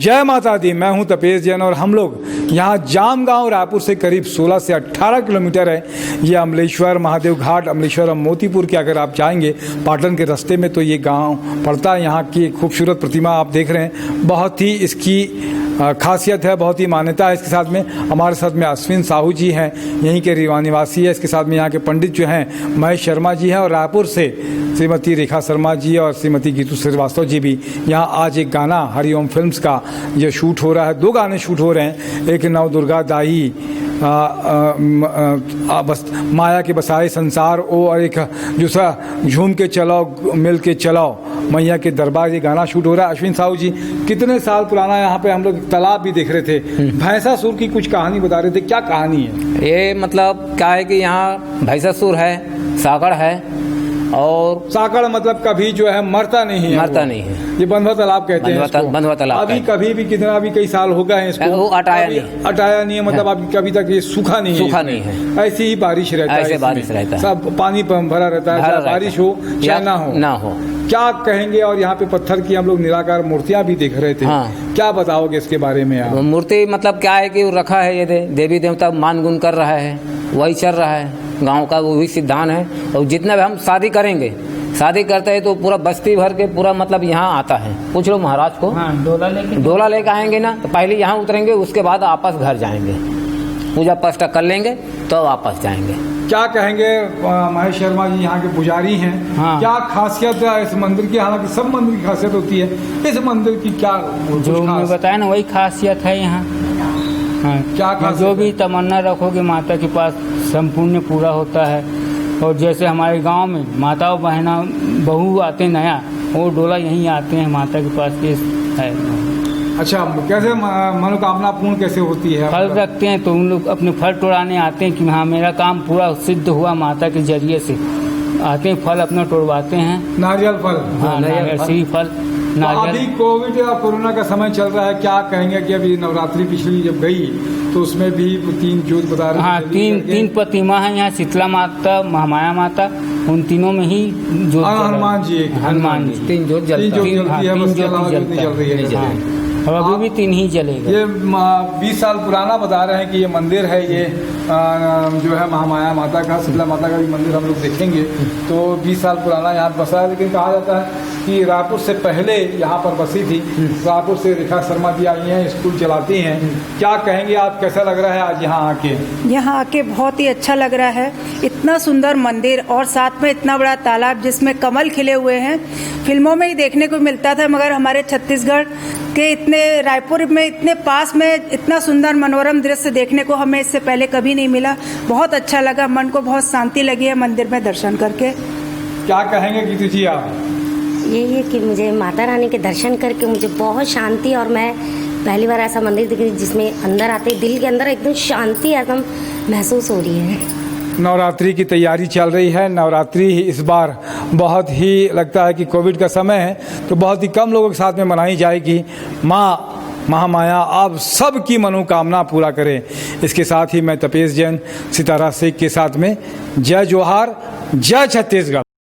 जय माता दी। मैं हूं तपेश जैन और हम लोग यहाँ जामगांव रायपुर से करीब 16 से 18 किलोमीटर है ये अमलेश्वर महादेव घाट। अमलेश्वर और मोतीपुर के अगर आप जाएंगे पाटन के रास्ते में तो ये गांव पड़ता है। यहाँ की खूबसूरत प्रतिमा आप देख रहे हैं, बहुत ही इसकी खासियत है, बहुत ही मान्यता है। इसके साथ में हमारे साथ में अश्विन साहू जी हैं, यहीं के रीवा निवासी है। इसके साथ में यहाँ के पंडित जो हैं महेश शर्मा जी हैं और रायपुर से श्रीमती रेखा शर्मा जी और श्रीमती गीतू श्रीवास्तव जी भी। यहाँ आज एक गाना हरिओम फिल्म्स का ये शूट हो रहा है, 2 गाने शूट हो रहे हैं। एक नव दुर्गा दाई माया के बसाए संसार ओ, और एक दूसरा झूम के चलाओ मिल के चलाओ मैया के दरबार, ये गाना शूट हो रहा है। अश्विन साहू जी, कितने साल पुराना यहाँ पे हम लोग तालाब भी देख रहे थे, भैंसासुर की कुछ कहानी बता रहे थे, क्या कहानी है? ये मतलब क्या है कि यहाँ भैंसासुर है, सागर है, और साकड़ मतलब कभी जो है मरता नहीं है, मरता नहीं है। ये बंधवा तालाब कहते हैं इसको। बंधवा तालाब अभी कभी भी कितना भी कई साल हो गए हैं इसको, वो अटाया नहीं, अटाया नहीं है, मतलब अभी कभी तक ये सूखा नहीं है। ऐसी ही बारिश रहता है, ऐसे बारिश रहता है, सब पानी भरा रहता है, चाहे बारिश हो चाहे ना हो। क्या कहेंगे? और यहाँ पे पत्थर की हम लोग निराकार मूर्तियां भी देख रहे थे, क्या बताओगे इसके बारे में आप? मूर्ति मतलब क्या है कि रखा है, ये देवी देवता मान गुण कर रहा है, वही चल रहा है गाँव का, वो भी सिद्धांत है। और जितना भी हम शादी करेंगे, शादी करते हैं तो पूरा बस्ती भर के पूरा मतलब यहाँ आता है। पूछ लो महाराज को, डोला लेके आएंगे ना, तो पहले यहाँ उतरेंगे, उसके बाद आपस घर जाएंगे, पूजा पाठ कर लेंगे तो वापस जाएंगे। क्या कहेंगे? महेश शर्मा जी यहाँ के पुजारी हैं, क्या खासियत है इस मंदिर की? हालांकि सब मंदिर की खासियत होती है, इस मंदिर की क्या जो मैं बताया ना वही खासियत है यहाँ। क्या खासियत? जो भी तमन्ना रखोगे माता के पास संपूर्ण पूरा होता है। और जैसे हमारे गांव में माताओं बहना बहू आते नया, वो डोला यहीं आते हैं माता के पास के है। अच्छा, कैसे मनोकामना पूर्ण कैसे होती है? फल रखते हैं तो उन लोग अपने फल तोड़ाने आते हैं कि हाँ मेरा काम पूरा सिद्ध हुआ, माता के जरिए से आते हैं, फल अपना तोड़वाते हैं। नारियल फल? हाँ, नारियल श्री फल। अभी कोविड या कोरोना का समय चल रहा है, क्या कहेंगे कि अभी नवरात्रि पिछली जब गई तो उसमें भी 3 जोत बता रहे? हाँ, तीन प्रतिमा है यहाँ, शीतला माता, महामाया माता, उन तीनों में ही जोत। हनुमान जी, 3 जोत जलती है। और अभी भी 3 ही जलेगा। ये 20 साल पुराना बता रहे हैं कि ये मंदिर है, ये जो है महामाया माता का, शीतला माता का भी मंदिर हम लोग देखेंगे तो 20 साल पुराना यहाँ बसा है। लेकिन कहा जाता है कि रायपुर से पहले यहाँ पर बसी थी। रायपुर से रेखा शर्मा जी आई हैं, स्कूल चलाती हैं। क्या कहेंगे आप, कैसा लग रहा है आज यहाँ आके? यहाँ आके बहुत ही अच्छा लग रहा है। इतना सुंदर मंदिर और साथ में इतना बड़ा तालाब जिसमें कमल खिले हुए हैं, फिल्मों में ही देखने को मिलता था, मगर हमारे छत्तीसगढ़ के इतने रायपुर में इतने पास में इतना सुंदर मनोरम दृश्य देखने को हमें इससे पहले कभी नहीं मिला। बहुत अच्छा लगा, मन को बहुत शांति लगी है मंदिर में दर्शन करके। क्या कहेंगे गीतू जी आप? यही है कि मुझे माता रानी के दर्शन करके मुझे बहुत शांति, और मैं पहली बार ऐसा मंदिर देख रही जिसमें अंदर आते दिल के अंदर एकदम शांति एकदम महसूस हो रही है। नवरात्रि की तैयारी चल रही है। नवरात्रि इस बार बहुत ही लगता है कि कोविड का समय है तो बहुत ही कम लोगों के साथ में मनाई जाएगी। माँ महामाया आप सबकी मनोकामना पूरा करे। इसके साथ ही मैं तपेश जैन सितारा शेख के साथ में जय जोहार, जय छत्तीसगढ़।